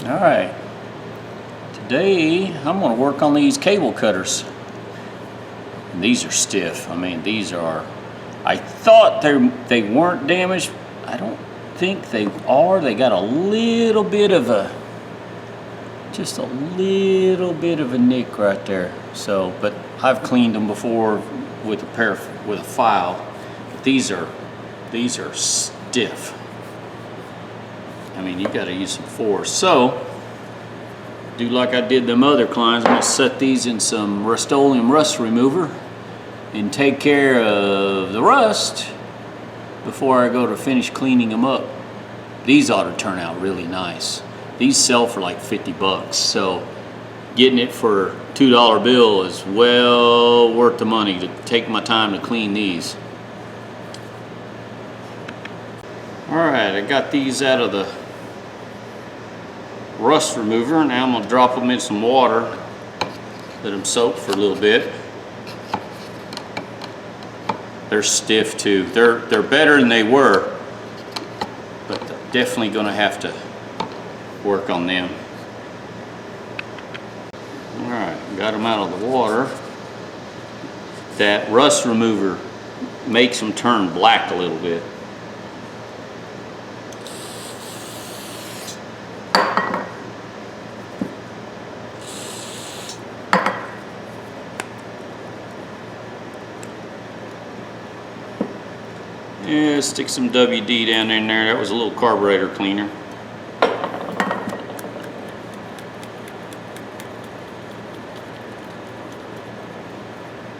Alright, today I'm going to work on these cable cutters. And these are stiff. I mean, these are, I thought they weren't damaged. I don't think they are. They got a little bit of a, just a little bit of a nick right there. So, but I've cleaned them before with a file. These are stiff. I mean, you got to use some force. So, do like I did them other Kleins. I'm going to set these in some Rust-Oleum rust remover and take care of the rust before I go to finish cleaning them up. These ought to turn out really nice. These sell for like 50 bucks, so getting it for a $2 bill is well worth the money to take my time to clean these. Alright, I got these out of the rust remover. Now I'm going to drop them in some water, let them soak for a little bit. They're stiff too. They're better than they were, but definitely going to have to work on them. Alright, got them out of the water. That rust remover makes them turn black a little bit. Yeah, stick some WD down in there. That was a little carburetor cleaner.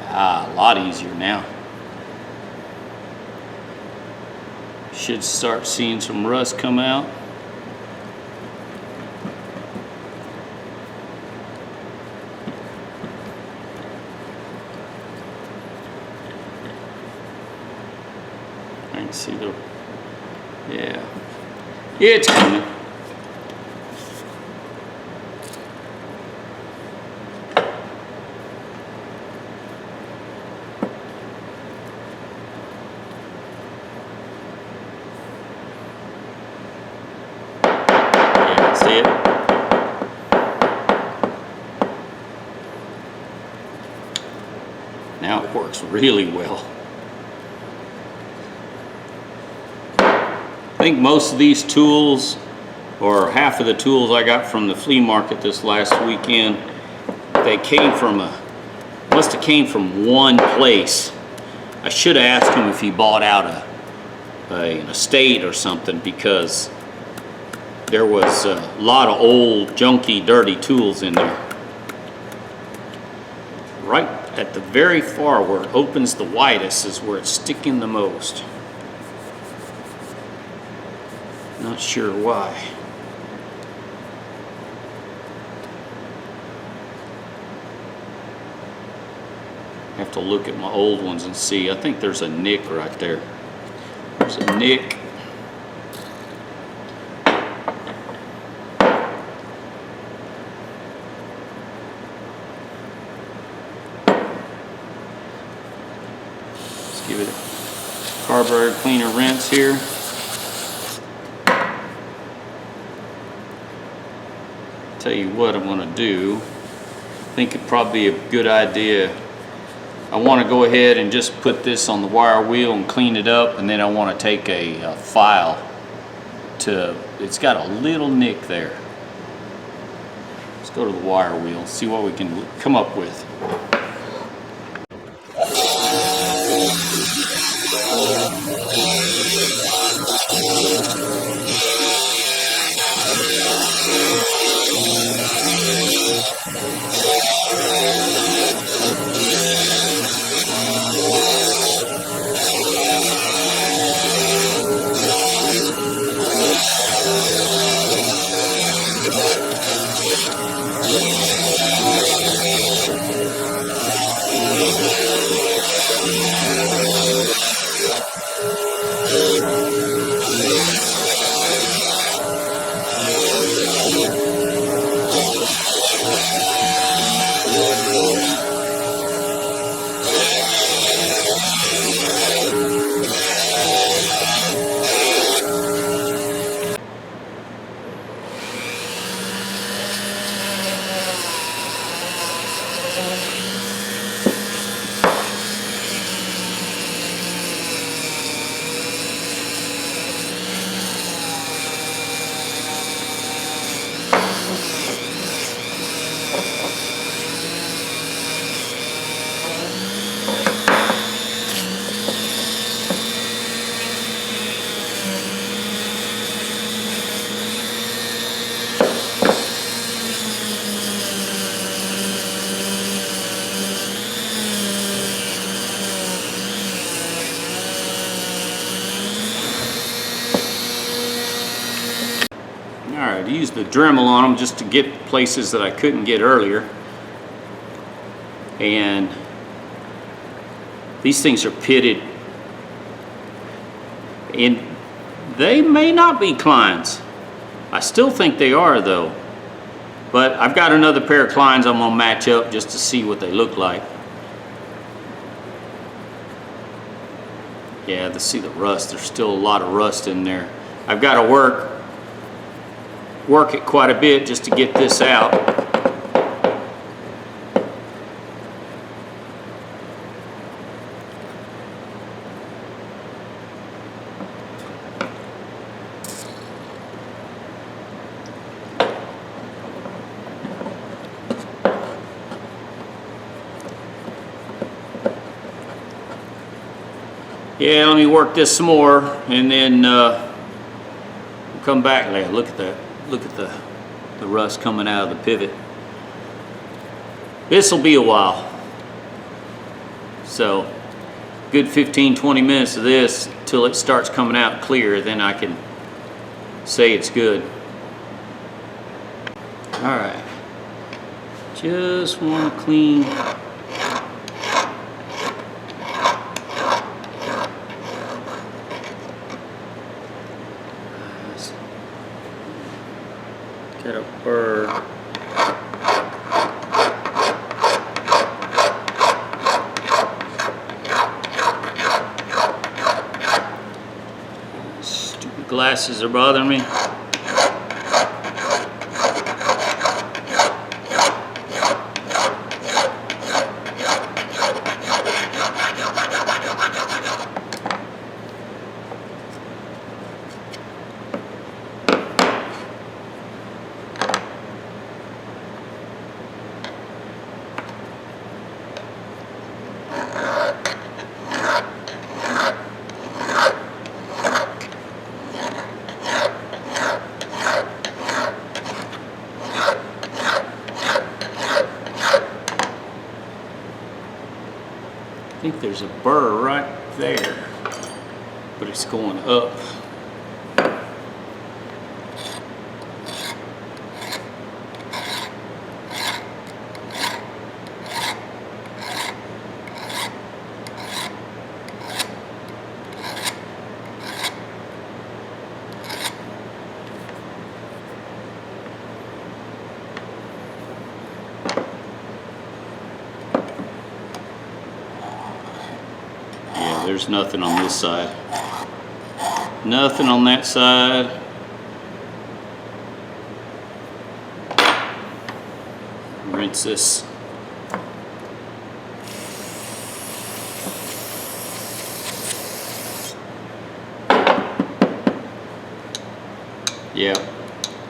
Ah, a lot easier now. Should start seeing some rust come out. I can see the, yeah, it's coming. Yeah, see it? Now it works really well. I think most of these tools, or half of the tools I got from the flea market this last weekend, they came from must have came from one place. I should have asked him if he bought out an estate or something, because there was a lot of old, junky, dirty tools in there. Right at the very far where it opens the widest is where it's sticking the most. Not sure why. Have to look at my old ones and see. I think there's a nick right there. There's a nick. Let's give it a carburetor cleaner rinse here. Tell you what I'm going to do. I think it'd probably be a good idea. I want to go ahead and just put this on the wire wheel and clean it up, and then I want to take a file to, it's got a little nick there. Let's go to the wire wheel, see what we can come up with. Alright, I used the Dremel on them just to get places that I couldn't get earlier. And these things are pitted. And they may not be Kleins. I still think they are though. But I've got another pair of Kleins I'm going to match up just to see what they look like. Yeah, to see the rust. There's still a lot of rust in there. I've got to work it quite a bit just to get this out. Yeah, let me work this some more, and then we'll come back. Look at that. Look at the rust coming out of the pivot. This will be a while. So, good 15-20 minutes of this till it starts coming out clear. Then I can say it's good. All right. Just want to clean. Get a burr. Stupid glasses are bothering me. I think there's a burr right there, but it's going up. There's nothing on this side. Nothing on that side. Rinse this. Yeah,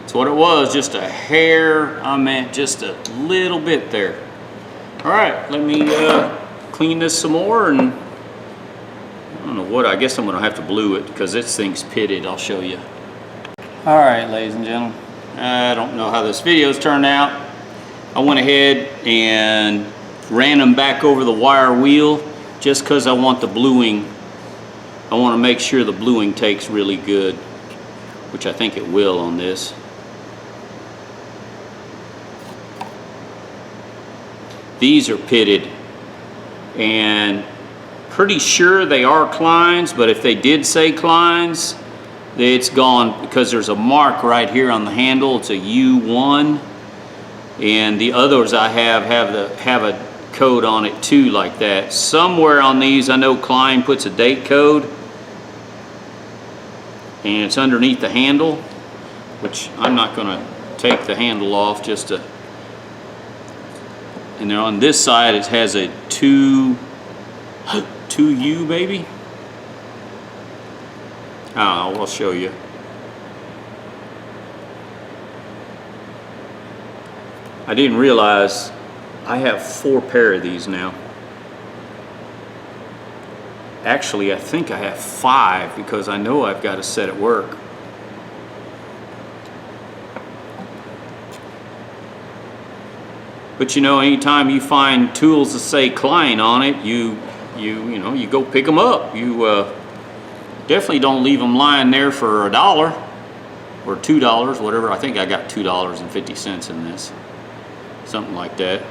that's what it was. Just a hair. I meant just a little bit there. All right, let me clean this some more, and I don't know what, I guess I'm going to have to blue it because this thing's pitted. I'll show you. Alright, ladies and gentlemen, I don't know how this video's turned out. I went ahead and ran them back over the wire wheel just because I want the bluing. I want to make sure the bluing takes really good, which I think it will on this. These are pitted, and pretty sure they are Kleins, but if they did say Kleins, it's gone because there's a mark right here on the handle. It's a U1, and the others I have a code on it too, like that. Somewhere on these, I know Klein puts a date code, and it's underneath the handle, which I'm not going to take the handle off just to. And then on this side, it has a 2U maybe. Oh, I'll show you. I didn't realize I have 4 pair of these now. Actually, I think I have 5 because I know I've got a set at work. But you know, anytime you find tools that say Klein on it, you go pick them up. You definitely don't leave them lying there for $1. or $2, whatever. I think I got $2.50 in this, something like that.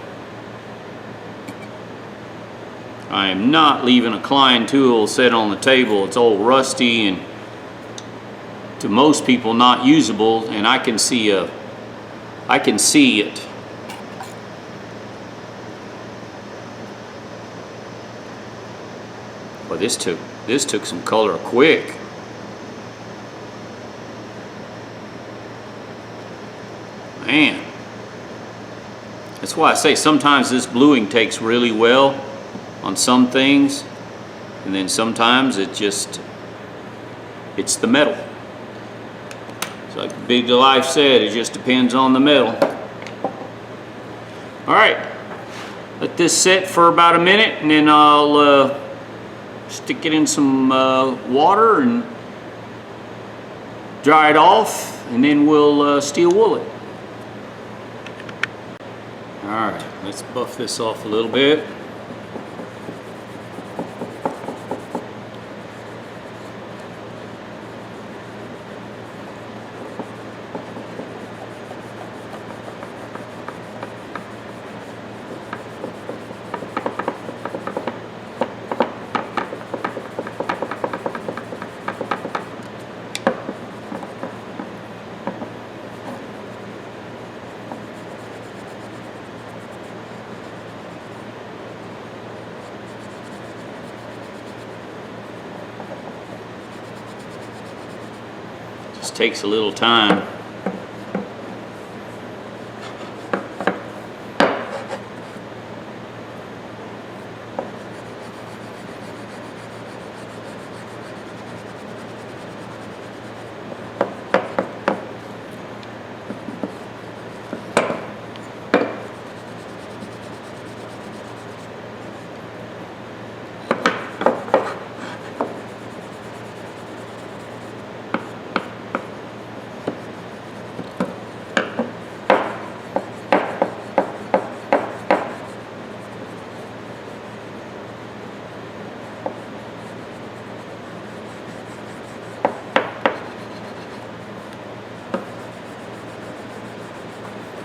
I am not leaving a Klein tool set on the table. It's old rusty and to most people not usable, and I can see it. Well, this took some color quick. Man, that's why I say sometimes this bluing takes really well on some things, and then sometimes it's the metal. It's like Big Life said, it just depends on the metal. All right, let this sit for about a minute, and then I'll stick it in some water and dry it off, and then we'll steel wool it. All right, let's buff this off a little bit. Just takes a little time.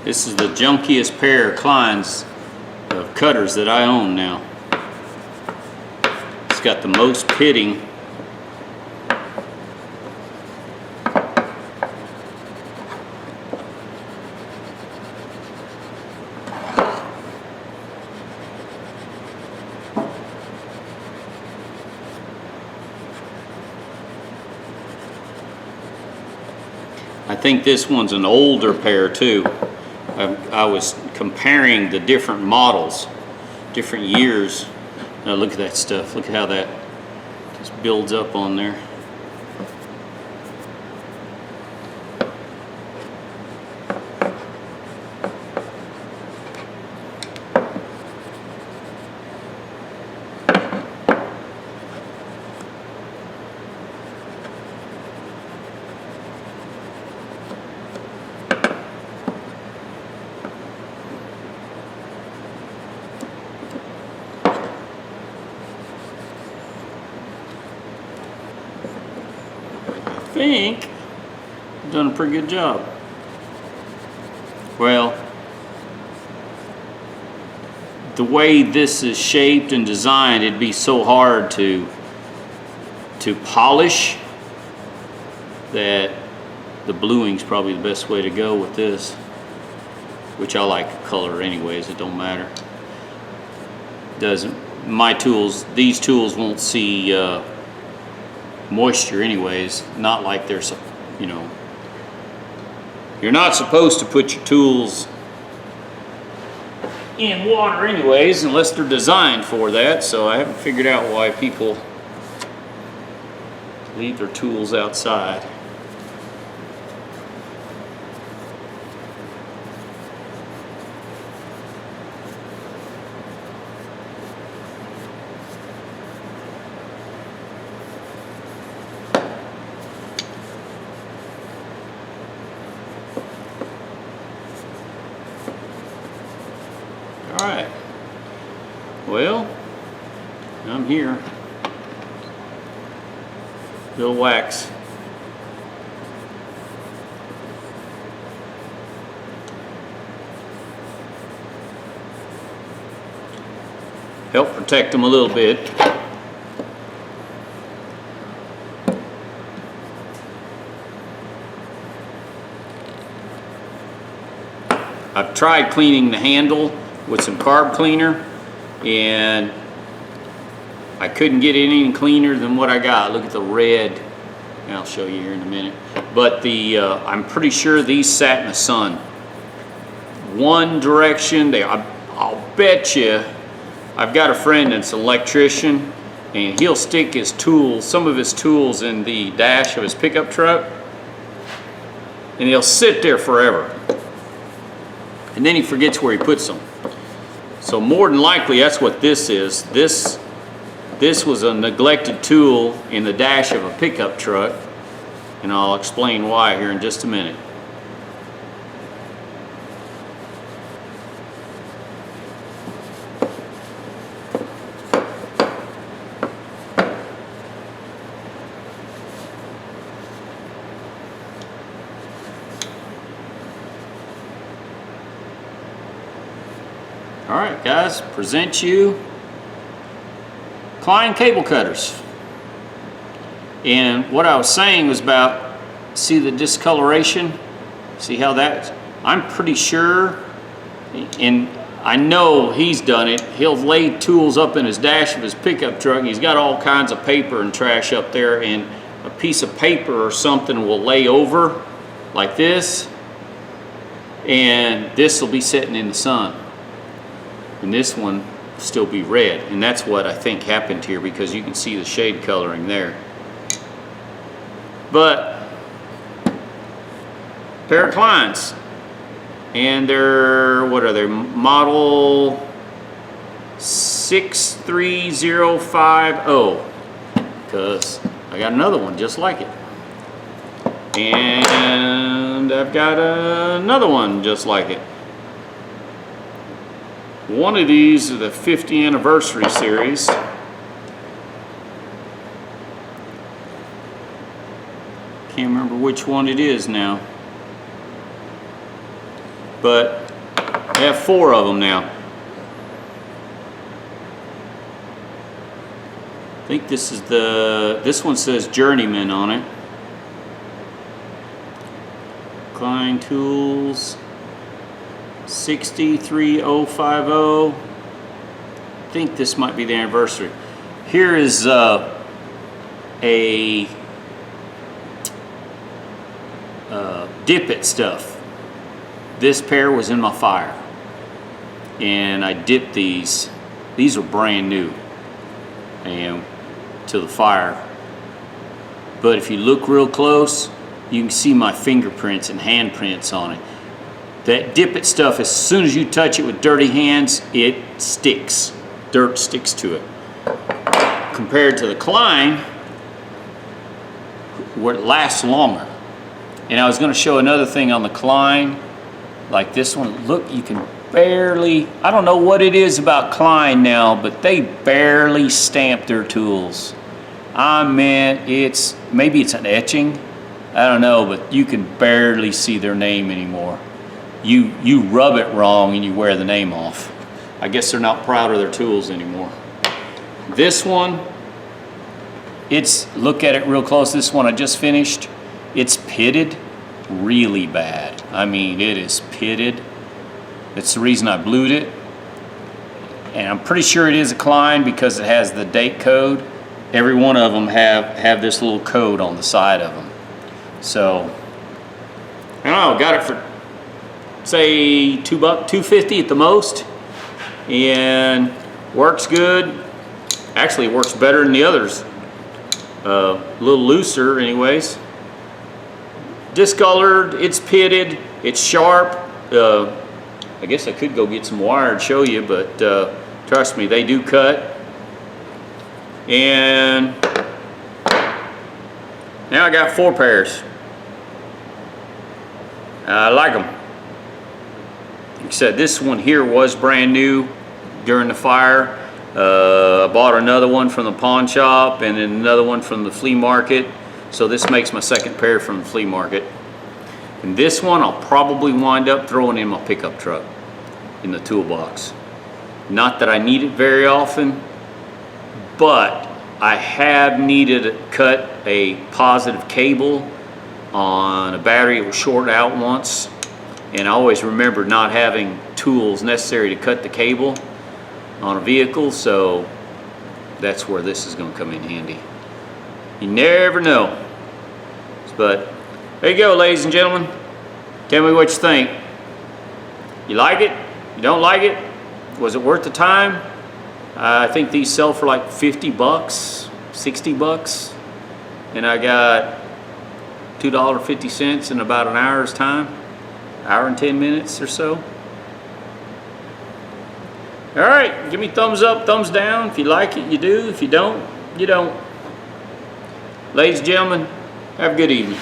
This is the junkiest pair of Klein's of cutters that I own now. It's got the most pitting. I think this one's an older pair too. I was comparing the different models, different years. Now look at that stuff. Look at how that just builds up on there. I think I've done a pretty good job. Well, the way this is shaped and designed, it'd be so hard to polish that the bluing's probably the best way to go with this, which I like color anyways, it don't matter. My tools, these tools won't see moisture anyways, not like there's, you know, you're not supposed to put your tools in water anyways unless they're designed for that, so I haven't figured out why people leave their tools outside. All right, well, I'm here. Little wax. help protect them a little bit. I've tried cleaning the handle with some carb cleaner, and I couldn't get any cleaner than what I got. Look at the red, and I'll show you here in a minute. But the I'm pretty sure these sat in the sun. One direction, I'll bet you, I've got a friend that's an electrician, and he'll stick his tools, some of his tools, in the dash of his pickup truck, and he'll sit there forever. And then he forgets where he puts them. So more than likely, that's what this is. This was a neglected tool in the dash of a pickup truck, and I'll explain why here in just a minute. All right, guys, present you Klein cable cutters. And what I was saying was about, see the discoloration? See how I'm pretty sure, and I know he's done it, he'll lay tools up in his dash of his pickup truck, and he's got all kinds of paper and trash up there, and a piece of paper or something will lay over like this, and this will be sitting in the sun. And this one will still be red, and that's what I think happened here, because you can see the shade coloring there. But pair of Kleins, and they're, what are they, model 63050, because I got another one just like it, and I've got another one just like it. One of these is the 50th anniversary series. Can't remember which one it is now. But I have 4 of them now. I think this is this one says Journeyman on it. Klein Tools. 63050. I think this might be the anniversary. Here is dip it stuff. This pair was in my fire, and I dipped these. These are brand new, and to the fire. But if you look real close, you can see my fingerprints and handprints on it. That dip it stuff, as soon as you touch it with dirty hands, it sticks. Dirt sticks to it. Compared to the Klein, where it lasts longer. And I was going to show another thing on the Klein, like this one. Look, you can barely, I don't know what it is about Klein now, but they barely stamp their tools. I mean, maybe it's an etching, I don't know, but you can barely see their name anymore. You rub it wrong and you wear the name off. I guess they're not proud of their tools anymore. This one, look at it real close. This one I just finished. It's pitted really bad. I mean, it is pitted. That's the reason I blued it. And I'm pretty sure it is a Klein because it has the date code. Every one of them have this little code on the side of them. So, I don't know, got it for, say, $2.50 at the most, and works good. Actually, it works better than the others. A little looser, anyways. Discolored, it's pitted, it's sharp. I guess I could go get some wire and show you, but trust me, they do cut. And now I got 4 pairs. I like them. Like I said, this one here was brand new during the fire. I bought another one from the pawn shop and then another one from the flea market. So this makes my second pair from the flea market. And this one I'll probably wind up throwing in my pickup truck in the toolbox. Not that I need it very often, but I have needed to cut a positive cable on a battery that was short out once, and I always remember not having tools necessary to cut the cable on a vehicle, so that's where this is going to come in handy. You never know. But there you go, ladies and gentlemen. Tell me what you think. You like it? You don't like it? Was it worth the time? I think these sell for like 50 bucks, 60 bucks, and I got $2.50 in about an hour's time, hour and 10 minutes or so. All right, give me thumbs up, thumbs down. If you like it, you do. If you don't, you don't. Ladies and gentlemen, have a good evening.